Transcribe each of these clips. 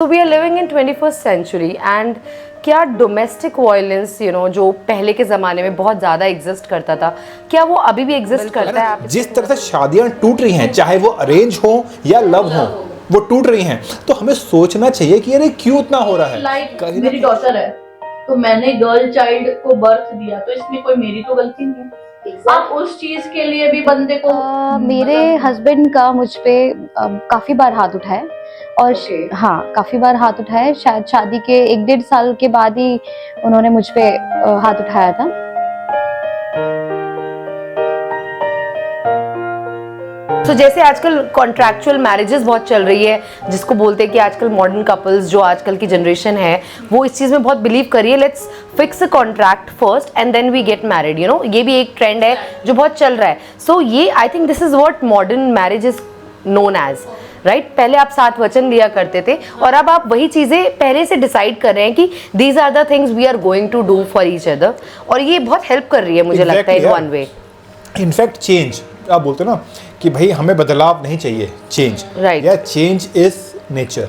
So we are living in 21st century and क्या domestic violence जो पहले के ज़माने में बहुत ज़्यादा एग्जिस्ट करता था, क्या वो अभी भी एग्जिस्ट करता है? आप जिस तरह से शादियां टूट रही हैं, चाहे वो अरेंज हो या लव हो, वो टूट रही हैं, तो हमें सोचना चाहिए कि अरे क्यों इतना हो रहा है। मेरी डॉटर है तो मैंने गर्ल चाइल्ड को बर्थ दिया, तो इसमें कोई मेरी तो गलती नहीं है। आप उस चीज के लिए भी बंदे को मेरे हस्बैंड का मुझ पे काफी बार हाथ उठा है और हाँ, काफी बार हाथ उठा है। शायद शादी के 1-1.5 साल के बाद ही उन्होंने मुझ पे हाथ उठाया था। तो जैसे आजकल कॉन्ट्रैक्चुअल मैरिजेस बहुत चल रही है, जिसको बोलते हैं कि आजकल मॉडर्न कपल्स, जो आजकल की जनरेशन है, वो इस चीज़ में बहुत बिलीव कर रही है, let's fix a contract first and then we get married. ये भी एक ट्रेंड है जो बहुत चल रहा है। सो ये I think this is what modern marriage is known as, right? पहले आप 7 वचन लिया करते थे और अब आप वही चीज़ें पहले से डिसाइड कर रहे हैं कि these are the things we are going to do for each other, और ये बहुत हेल्प कर रही है मुझे लगता है in one way. In fact change, आप बोलते हो ना कि भाई हमें बदलाव नहीं चाहिए, चेंज, राइट? या चेंज इज नेचर।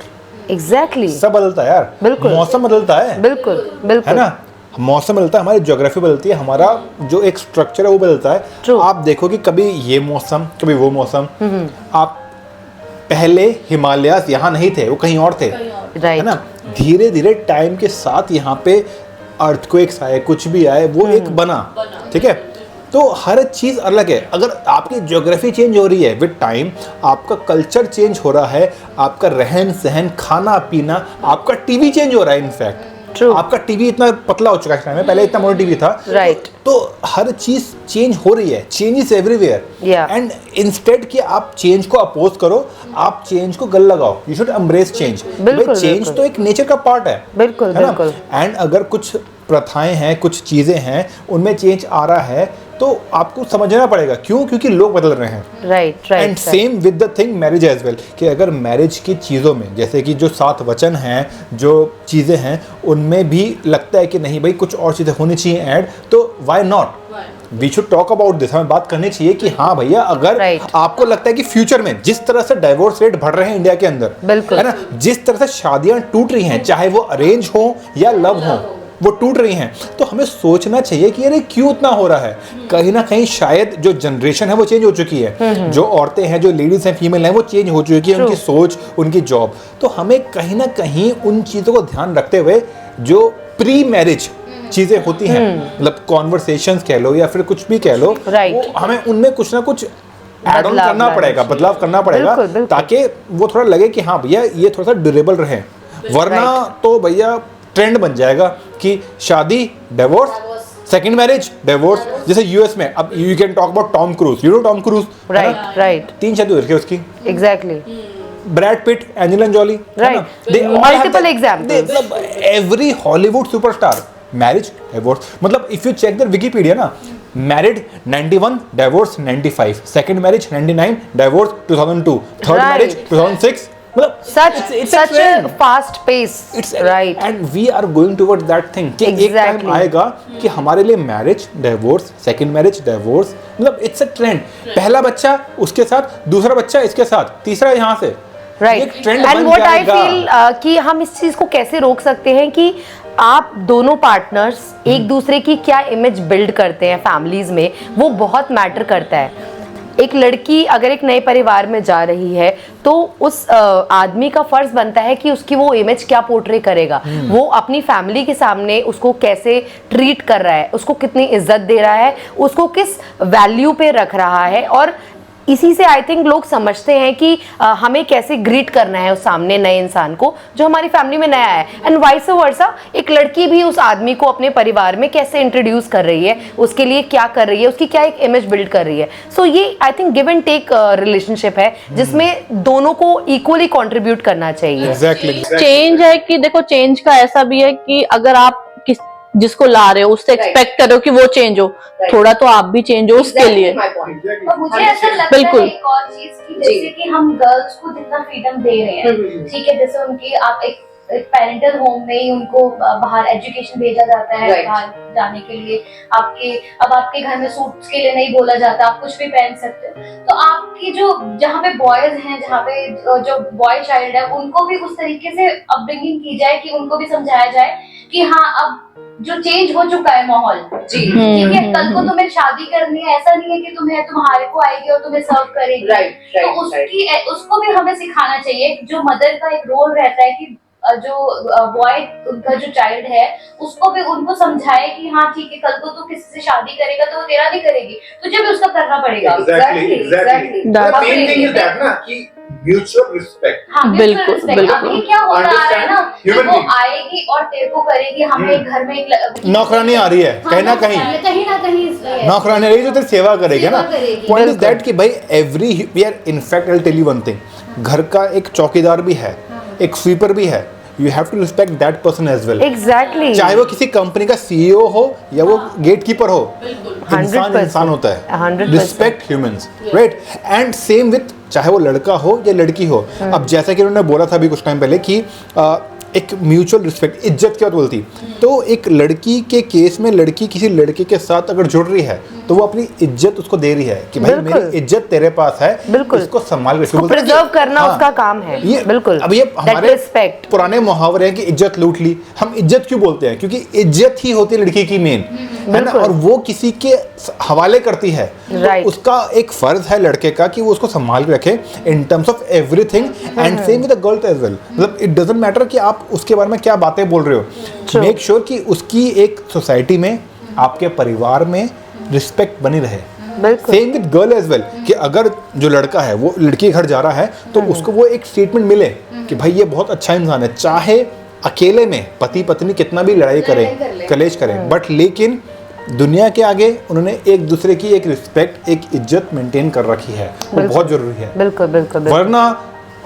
एग्जैक्टली, सब बदलता है यार, बिल्कुल, मौसम बदलता है, बिल्कुल बिल्कुल, है ना, मौसम बदलता है, हमारी ज्योग्राफी बदलती है, हमारा जो एक स्ट्रक्चर है वो बदलता है। True. आप देखो कि कभी ये मौसम, कभी वो मौसम। आप पहले हिमालयास यहाँ नहीं थे, वो कहीं और थे, है ना। धीरे धीरे टाइम के साथ यहाँ पे अर्थक्वेक्स आए, कुछ भी आए, वो एक बना, ठीक है। तो हर चीज़ अलग है। अगर आपकी ज्योग्राफी चेंज हो रही है विद टाइम, आपका कल्चर चेंज हो रहा है, आपका रहन सहन, खाना पीना, आपका टीवी चेंज हो रहा है। इनफैक्ट आपका टीवी इतना पतला हो चुका है इस टाइम में, पहले इतना मोटा टीवी था, राइट? तो हर चीज चेंज हो रही है, change is everywhere. And instead कि आप चेंज को अपोज करो, आप चेंज को गल लगाओ। You should embrace change. Change तो एक नेचर का पार्ट है, बिल्कुल बिल्कुल। एंड अगर कुछ प्रथाएं हैं, कुछ चीजें हैं, उनमें चेंज आ रहा है, तो आपको समझना पड़ेगा क्यों, क्योंकि लोग बदल रहे हैं, right? And same with the thing marriage as well, कि अगर मैरिज की चीज़ों में, जैसे कि जो 7 वचन हैं, जो चीज़ें हैं, उनमें भी लगता है कि नहीं भाई कुछ और चीज़ें होनी चाहिए ऐड, तो why not, we should talk about this. हमें बात करनी चाहिए कि हाँ भैया, अगर आपको लगता है कि फ्यूचर में जिस तरह से डाइवोर्स रेट बढ़ रहे हैं इंडिया के अंदर, बिल्कुल, है ना, जिस तरह से शादियां टूट रही हैं, चाहे वो अरेंज हो या लव हो, वो टूट रही हैं, तो हमें सोचना चाहिए कि अरे क्यों इतना हो रहा है। कहीं ना कहीं शायद जो जनरेशन है वो चेंज हो चुकी है, जो औरतें हैं, जो लेडीज हैं, फीमेल हैं, वो चेंज हो चुकी है, उनकी सोच, उनकी जॉब। तो हमें कहीं ना कहीं उन चीज़ों को ध्यान रखते हुए जो प्री मैरिज चीज़ें होती हैं, मतलब कॉन्वर्सेशंस कह लो या फिर कुछ भी कह लो, वो हमें उनमें कुछ ना कुछ एड ऑन करना पड़ेगा, बदलाव करना पड़ेगा, ताकि वो थोड़ा लगे कि हाँ भैया ये थोड़ा सा ड्यूरेबल रहे। वरना तो भैया ट्रेंड बन जाएगा कि शादी डिवोर्स, सेकंड मैरिज डिवोर्स। जैसे यूएस में अब you can talk about Tom Cruise, you know Tom Cruise, right right, 3 शादी हो रखी है उसकी, exactly. Brad Pitt, Angelina Jolie, right, multiple examples. मतलब every Hollywood superstar marriage divorce. मतलब if you check the Wikipedia ना, married 91, divorce 95, second marriage 99, divorce 2002, third marriage 2006। मतलब such a fast pace, it's right? and we are going toward that thing कि एक time आएगा कि हमारे लिए marriage divorce, second marriage divorce, मतलब it's a trend. पहला बच्चा उसके साथ, दूसरा बच्चा इसके साथ, तीसरा यहाँ से, right? And what I feel कि हम इस चीज को कैसे रोक सकते हैं कि आप दोनों पार्टनर्स एक दूसरे की क्या इमेज बिल्ड करते हैं फैमिलीज में, वो बहुत मैटर करता है। एक लड़की अगर एक नए परिवार में जा रही है, तो उस आदमी का फर्ज बनता है कि उसकी वो इमेज क्या पोर्ट्रे करेगा, वो अपनी फैमिली के सामने उसको कैसे ट्रीट कर रहा है, उसको कितनी इज्जत दे रहा है, उसको किस वैल्यू पे रख रहा है, और इसी से आई थिंक लोग समझते हैं कि हमें कैसे ग्रीट करना है उस सामने नए इंसान को जो हमारी फैमिली में नया है। एंड वाइस वर्सा, एक लड़की भी उस आदमी को अपने परिवार में कैसे इंट्रोड्यूस कर रही है, उसके लिए क्या कर रही है, उसकी क्या एक इमेज बिल्ड कर रही है। सो ये I think give and take relationship है, जिसमें दोनों को इक्वली कंट्रीब्यूट करना चाहिए। चेंज है कि देखो, चेंज का ऐसा भी है कि अगर आप जिसको ला रहे हो उससे एक्सपेक्ट करो कि वो चेंज हो, थोड़ा तो आप भी चेंज हो उसके लिए। और मुझे ऐसा लगता है एक और चीज कि जैसे कि हम गर्ल्स को जितना फ्रीडम दे रहे हैं, ठीक है, जैसे उनकी आप एक पेरेंटल होम में ही उनको बाहर एजुकेशन भेजा जाता है, Right. बाहर जाने के लिए। आपके घर में सूट्स के लिए नहीं बोला जाता, आप कुछ भी पहन सकते हो। तो आपकी जो जहाँ पे बॉयज हैं, जहाँ पे जो बॉय चाइल्ड है, उनको भी उस तरीके से अपब्रिंगिंग की जाए कि उनको भी समझाया जाए कि हाँ, अब जो चेंज हो चुका है माहौल जी, क्योंकि कल को तुम्हें शादी करनी है, ऐसा नहीं है कि तुम्हारे को आएगी और तुम्हें सर्व करेगी। तो उसको भी हमें सिखाना चाहिए। जो मदर का एक रोल रहता है कि जो बॉय उनका जो चाइल्ड है, उसको भी उनको समझाए कि हाँ ठीक है, कल को तू किसी से शादी करेगा तो वो तेरा नहीं करेगी, तुझे भी उसका करना पड़ेगा। Exactly. The main thing is that ना कि म्यूचुअल रिस्पेक्ट। हाँ, बिल्कुल, बिल्कुल। अभी क्या होता आ रहा है ना, कि Human वो being. आएगी और तेरे को करेगी। हमें घर में एक नौकरानी आ रही है कहीं ना कहीं, नौकरानी आ रही है जो तेरी सेवा करेगी ना। सेवा करेगी। पॉइंट इज दैट कि भाई every we are in fact I tell you one thing, घर का एक चौकीदार भी है, एक स्वीपर भी है, you have to respect that person as well. Exactly, चाहे वो किसी कंपनी का सीईओ हो या वो गेटकीपर हो, इंसान 100%. इंसान होता है। 100%. Respect humans, right? And same with चाहे वो लड़का हो या लड़की हो। अब जैसा कि उन्होंने बोला था अभी कुछ टाइम पहले कि एक म्यूचुअल रिस्पेक्ट, इज्जत क्या बोलती, तो एक लड़की के केस में लड़की किसी लड़के के साथ अगर जुड़ रही है तो वो अपनी इज्जत उसको दे रही है कि भाई बिल्कुल। मेरी इज्जत तेरे पास है, बिल्कुल। इसको संभाल के उसको प्रिजर्व करना उसका काम है। ये बिल्कुल, अब ये That हमारे respect. पुराने मुहावरे हैं कि इज्जत लूट ली। हम इज्जत क्यों बोलते हैं? क्योंकि इज्जत ही होती है लड़की की मेन, है ना, बिल्कुल। और वो किसी के हवाले करती है। Right. तो उसका एक फर्ज है लड़के का कि वो उसको संभाल के रखे in terms of everything, and same with the girl as well. मतलब इट डजंट मैटर कि आप उसके बारे में क्या बातें बोल रहे हो, True. मेक श्योर कि उसकी एक सोसाइटी में, आपके परिवार में रिस्पेक्ट बनी रहे। बिल्कुल। Same with girl as well कि अगर जो लड़का है वो लड़की के घर जा रहा है तो उसको वो एक स्टेटमेंट मिले कि भाई ये बहुत अच्छा इंसान है, चाहे अकेले में पति पत्नी कितना भी लड़ाई करें, कलेश करें, बट लेकिन दुनिया के आगे उन्होंने एक दूसरे की एक रिस्पेक्ट, एक इज्जत मेंटेन कर रखी है। वो बहुत जरूरी है। बिल्कुल बिल्कुल बिल्कुल। वरना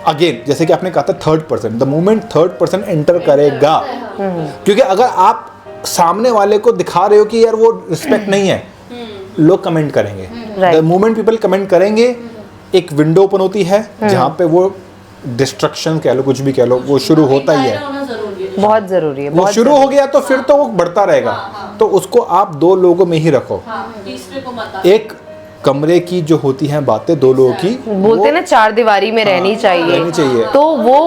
अगेन जैसे कि आपने कहा था third person, the moment third person enter करेगा, क्योंकि अगर आप सामने वाले को दिखा रहे हो कि यार वो रिस्पेक्ट नहीं है, लोग कमेंट करेंगे। Right. The moment people comment करेंगे, एक विंडो ओपन होती है जहाँ पे वो डिस्ट्रक्शन कह लो, कुछ भी कह लो, वो शुरू होता ही है। बहुत जरूरी है। वो बहुत शुरू हो गया तो फिर तो वो बढ़ता रहेगा। तो उसको आप दो लोगों में ही रखो। एक कमरे की जो होती हैं बातें दो लोगों की, बोलते हैं ना, चार दीवारी में रहनी रहनी चाहिए। तो वो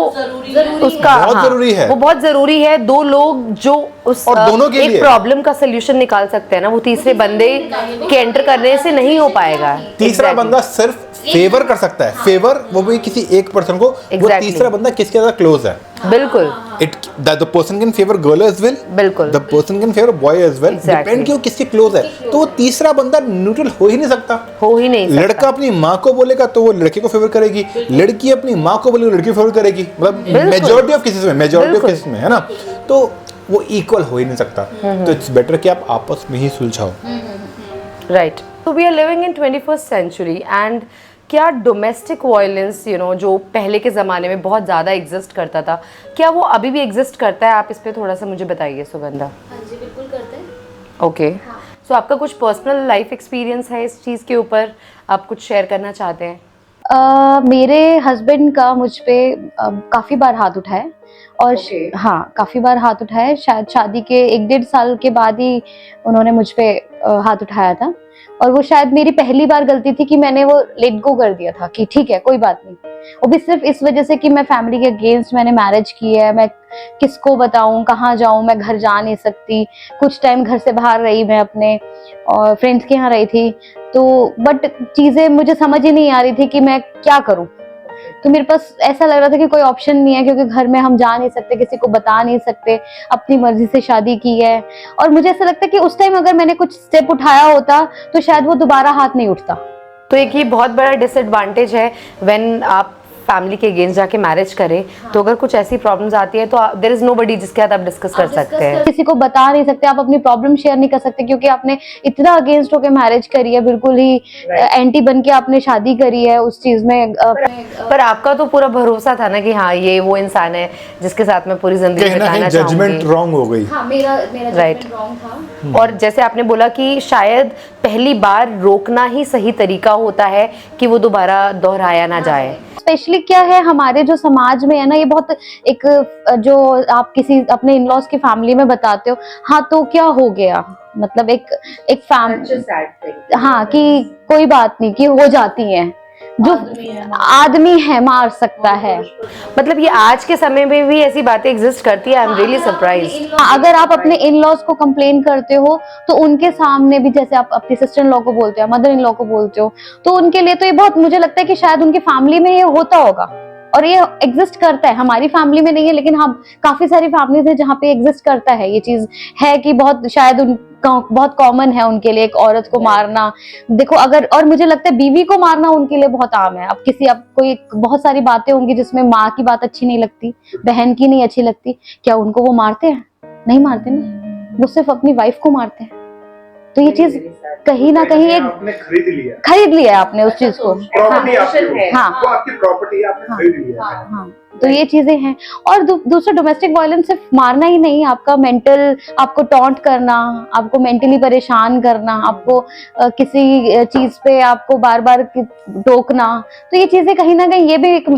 उसका बहुत जरूरी है। वो बहुत जरूरी है। दो लोग जो उस और दोनों के एक लिए प्रॉब्लम का सोल्यूशन निकाल सकते हैं ना, वो तीसरे बंदे के एंटर करने से नहीं हो पाएगा। तीसरा Exactly. बंदा सिर्फ फेवर कर सकता है, फेवर वो भी किसी एक पर्सन को। वो Exactly. तीसरा बंदा किसके ज्यादा क्लोज है। बिल्कुल it the person can favour girl as well, बिल्कुल। The person can favour boy as well, Exactly. Depend कि वो किसके क्लोज है। तो वो तीसरा बंदा न्यूट्रल हो ही नहीं सकता। हो ही नहीं सकता। लड़का अपनी माँ को बोलेगा तो वो लड़के को फेवर करेगी, लड़की अपनी माँ को बोलेगी लड़की को फेवर करेगी। मतलब मेजॉरिटी ऑफ केसेस में, मेजॉरिटी ऑफ बिल्कुल। केसेस में, है ना, तो वो इक्वल हो ही नहीं सकता। तो इट्स बेटर कि आप आपस में ही सुलझाओ। राइट। तो we are living in 21st century and क्या डोमेस्टिक वायलेंस जो पहले के ज़माने में बहुत ज़्यादा एग्जिस्ट करता था, क्या वो अभी भी एग्जिस्ट करता है? आप इस पे थोड़ा सा मुझे बताइए सुगंधा। हाँ जी, बिल्कुल करते हैं। ओके, सो आपका कुछ पर्सनल लाइफ एक्सपीरियंस है इस चीज़ के ऊपर, आप कुछ शेयर करना चाहते हैं? मेरे हस्बैंड का मुझ पे काफ़ी बार हाथ उठा है और हाँ, काफ़ी बार हाथ उठा है। शायद शादी के 1-1.5 साल के बाद ही उन्होंने मुझ पे हाथ उठाया था, और वो शायद मेरी पहली बार गलती थी कि मैंने वो लेट गो कर दिया था कि ठीक है कोई बात नहीं। वो भी सिर्फ इस वजह से कि मैं फैमिली के अगेंस्ट मैंने मैरिज की है, मैं किसको बताऊं, कहाँ जाऊं, मैं घर जा नहीं सकती। कुछ टाइम घर से बाहर रही, मैं अपने और फ्रेंड्स के यहाँ रही थी, तो बट चीज़ें मुझे समझ ही नहीं आ रही थी कि मैं क्या करूं। तो मेरे पास ऐसा लग रहा था कि कोई ऑप्शन नहीं है, क्योंकि घर में हम जा नहीं सकते, किसी को बता नहीं सकते, अपनी मर्जी से शादी की है। और मुझे ऐसा लगता है कि उस टाइम अगर मैंने कुछ स्टेप उठाया होता तो शायद वो दोबारा हाथ नहीं उठता। तो एक ये बहुत बड़ा डिसएडवांटेज है व्हेन आप फैमिली के अगेंस्ट जाके मैरिज करें, तो अगर कुछ ऐसी प्रॉब्लम्स आती है तो देयर इज नोबडी जिसके साथ आप डिस्कस कर सकते हैं। किसी को बता नहीं सकते, आप अपनी प्रॉब्लम शेयर नहीं कर सकते, क्योंकि आपने इतना अगेंस्ट होकर मैरिज करी है, बिल्कुल ही एंटी बन के आपने शादी करी है उस चीज में। पर आपका तो पूरा भरोसा था ना कि हाँ ये वो इंसान है जिसके साथ मैं पूरी जिंदगी कहीं ना बिताना कहीं जजमेंट चाहूंगी। रॉन्ग हो गई। हाँ, मेरा Right. जजमेंट रॉन्ग था। और जैसे आपने बोला कि शायद पहली बार रोकना ही सही तरीका होता है कि वो दोबारा दोहराया ना जाए। स्पेशली एक्चुअली क्या है, हमारे जो समाज में है ना, ये बहुत एक जो आप किसी अपने इन लॉज की फैमिली में बताते हो, हाँ तो क्या हो गया, मतलब एक फैमिली, हाँ कि कोई बात नहीं, कि हो जाती है, जो आदमी है मार सकता है। मतलब ये आज के समय में भी ऐसी बातें एग्जिस्ट करती है। I am really surprised. अगर आप अपने इन लॉज को कंप्लेन करते हो तो उनके सामने भी, जैसे आप अपनी सिस्टर इन लॉ को बोलते हो, मदर इन लॉ को बोलते हो, तो उनके लिए तो ये बहुत, मुझे लगता है कि शायद उनकी फैमिली में ये होता होगा और ये एग्जिस्ट करता है। हमारी फैमिली में नहीं है, लेकिन हम काफी सारी फैमिलीज है जहाँ पे एग्जिस्ट करता है ये चीज, है कि बहुत शायद बहुत कॉमन है उनके लिए एक औरत को मारना। देखो अगर, और मुझे लगता है बीवी को मारना उनके लिए बहुत आम है। अब कोई बहुत सारी बातें होंगी जिसमें माँ की बात अच्छी नहीं लगती, बहन की नहीं अच्छी लगती, क्या उनको वो मारते हैं? नहीं मारते ना, वो सिर्फ अपनी वाइफ को मारते हैं। तो ये चीज कहीं ना कहीं एक आपने खरीद लिया है आपने उस चीज को, प्रॉपर्टी आपकी, हाँ वो आपकी प्रॉपर्टी है, आपने खरीद लिया है। हाँ, तो ये चीजें हैं। और दूसरा, डोमेस्टिक वायलेंस सिर्फ मारना ही नहीं, आपका मेंटल, आपको टॉन्ट करना, आपको मेंटली परेशान करना, आपको किसी चीज पे आपको बार बार टोकना, तो ये चीजें कहीं ना कहीं ये भी एक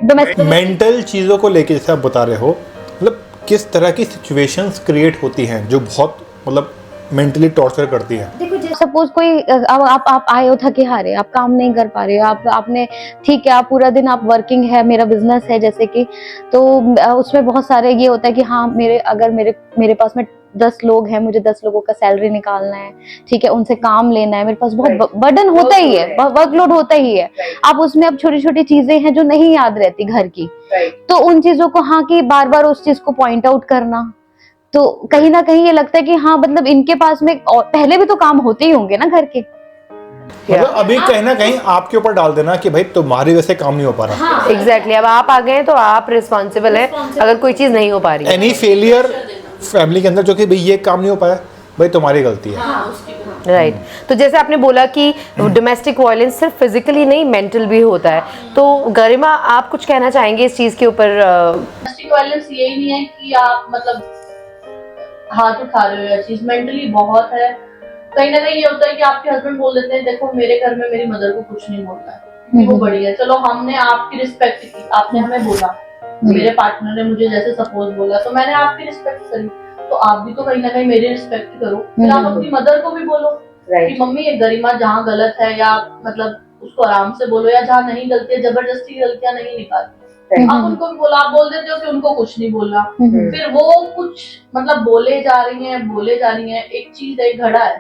डोमेस्टिक मेंटल चीज़ों को लेके जैसे आप बता रहे हो, मतलब किस तरह की सिचुएशंस क्रिएट होती हैं जो बहुत मतलब मेंटली टॉर्चर करती है। सपोज कोई आप आए हो थके हारे, आप काम नहीं कर पा रहे हो, आपने ठीक है, आप पूरा दिन आप वर्किंग है, मेरा बिजनेस है जैसे कि, तो उसमें बहुत सारे ये होता है कि हाँ मेरे पास में 10 लोग हैं, मुझे 10 लोगों का सैलरी निकालना है, ठीक है, उनसे काम लेना है, मेरे पास बहुत बर्डन होता ही है, वर्कलोड होता ही है। आप उसमें अब छोटी छोटी चीजें हैं जो नहीं याद रहती घर की, तो उन चीजों को हाँ कि बार बार उस चीज को पॉइंट आउट करना, तो कहीं ना कहीं ये लगता है कि हाँ मतलब इनके पास में और पहले भी तो काम होते ही होंगे ना घर के। मतलब अभी कहीं ना कहीं आपके ऊपर डाल देना कि भाई तुम्हारी वजह से काम नहीं हो पा रहा। एग्जैक्टली, अब आप आ गए तो आप रिस्पॉन्सिबल है अगर कोई चीज नहीं हो पा रही है। एनी फेलियर फैमिली के अंदर जो कि भाई ये काम नहीं हो पाया, भाई तुम्हारी गलती है। राइट तो जैसे आपने बोला कि डोमेस्टिक वायलेंस सिर्फ फिजिकली नहीं मेंटल भी होता है, तो गरिमा आप कुछ कहना चाहेंगे इस चीज के ऊपर? डोमेस्टिक वायलेंस यही नहीं है कि आप मतलब हाथ उठा रहे हो, या चीज मेंटली बहुत है। कहीं ना कहीं ये होता है कि आपके हस्बैंड बोल देते हैं देखो मेरे घर में मेरी मदर को कुछ नहीं बोलना है कि वो बड़ी है, चलो हमने आपकी रिस्पेक्ट की, आपने हमें बोला, मेरे पार्टनर ने मुझे जैसे सपोज बोला तो मैंने आपकी रिस्पेक्ट करी, तो आप भी तो कहीं ना कहीं मेरी रिस्पेक्ट करो। फिर आप अपनी मदर को भी बोलो कि मम्मी ये गरिमा जहाँ गलत है, या मतलब उसको आराम से बोलो, या जहाँ नहीं गलती है जबरदस्ती गलतियां नहीं निकालती, आप उनको भी बोला। आप बोल देते हो कि उनको कुछ नहीं बोला, फिर वो कुछ मतलब बोले जा रही हैं। एक चीज है, घड़ा है,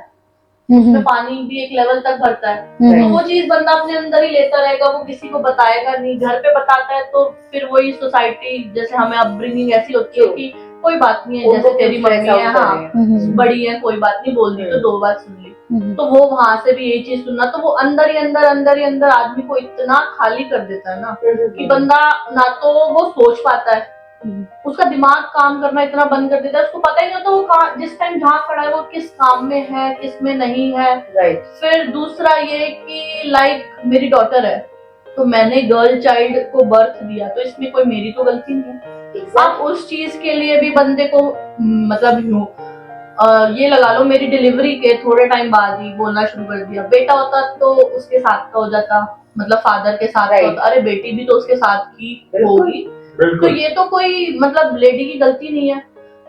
उसमें पानी भी एक लेवल तक भरता है, तो वो चीज बंदा अपने अंदर ही लेता रहेगा, वो किसी को बताएगा नहीं। घर पे बताता है तो फिर वही सोसाइटी, जैसे हमें अपब्रिंगिंग ऐसी होती है कि कोई बात नहीं है, जैसे तेरी मम्मी है, हाँ बड़ी है, कोई बात नहीं, बोल दी तो 2 बात सुन ली, तो वो वहां से भी यही चीज सुनना, तो वो अंदर ही अंदर आदमी को इतना खाली कर देता है ना कि बंदा ना तो वो सोच पाता है, उसका दिमाग काम करना इतना बंद कर देता है, उसको पता ही नहीं होता वो जिस टाइम जहाँ खड़ा है वो किस काम में है, किस में नहीं है। फिर दूसरा ये कि लाइक मेरी डॉटर है, तो मैंने गर्ल चाइल्ड को बर्थ दिया, तो इसमें कोई मेरी तो गलती नहीं है। आप उस चीज के लिए भी बंदे को मतलब ये लगा लो, मेरी डिलीवरी के थोड़े टाइम बाद ही बोलना शुरू कर दिया। बेटा होता तो उसके साथ का हो जाता, मतलब फादर के साथ का होता, अरे बेटी भी तो उसके साथ की होगी, तो ये तो कोई मतलब लेडी की गलती नहीं है।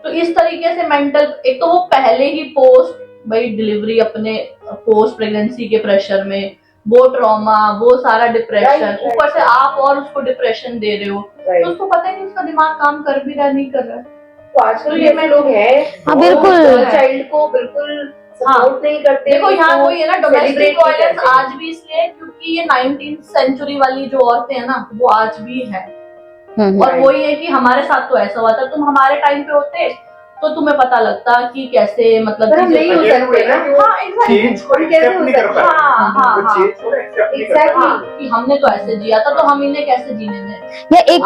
तो इस तरीके से मेंटल, एक तो वो पहले ही पोस्ट भाई डिलीवरी, अपने पोस्ट प्रेगनेंसी के प्रेशर में, वो ट्रॉमा, वो सारा डिप्रेशन, ऊपर से आप और उसको डिप्रेशन दे रहे हो, तो उसको पता ही नहीं उसका दिमाग काम कर भी रहा नहीं कर रहा है। तो आजकल ये में लोग हैं, हाँ बिल्कुल, चाइल्ड को बिल्कुल सपोर्ट नहीं करते। देखो यहाँ वही है ना, डोमेस्टिक वायलेंस आज भी इसलिए क्योंकि ये 19th सेंचुरी वाली जो औरतें हैं ना, वो आज भी है। और वही है कि हमारे साथ तो ऐसा हुआ था, तुम हमारे टाइम पे होते तो तुम्हें पता लगता कि कैसे मतलब हम नहीं हो सकते ना। हाँ एग्जैक्टली, कैसे हो सकते? एग्जैक्टली कि हमने तो ऐसे जिया था, तो हम इन्हें कैसे जीने दें। या एक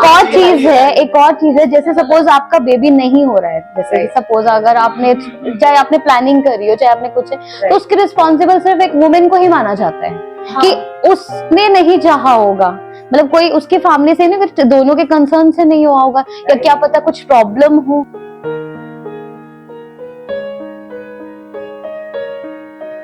और चीज है, जैसे सपोज आपका बेबी नहीं हो रहा है, जैसे सपोज अगर आपने, चाहे आपने प्लानिंग करी हो, चाहे आपने कुछ, तो उसके रिस्पॉन्सिबल सिर्फ एक वुमेन को ही माना जाता है कि उसने नहीं चाहा होगा, मतलब कोई उसकी फैमिली से नहीं, दोनों के कंसर्न से नहीं हुआ होगा, या क्या पता कुछ प्रॉब्लम हो।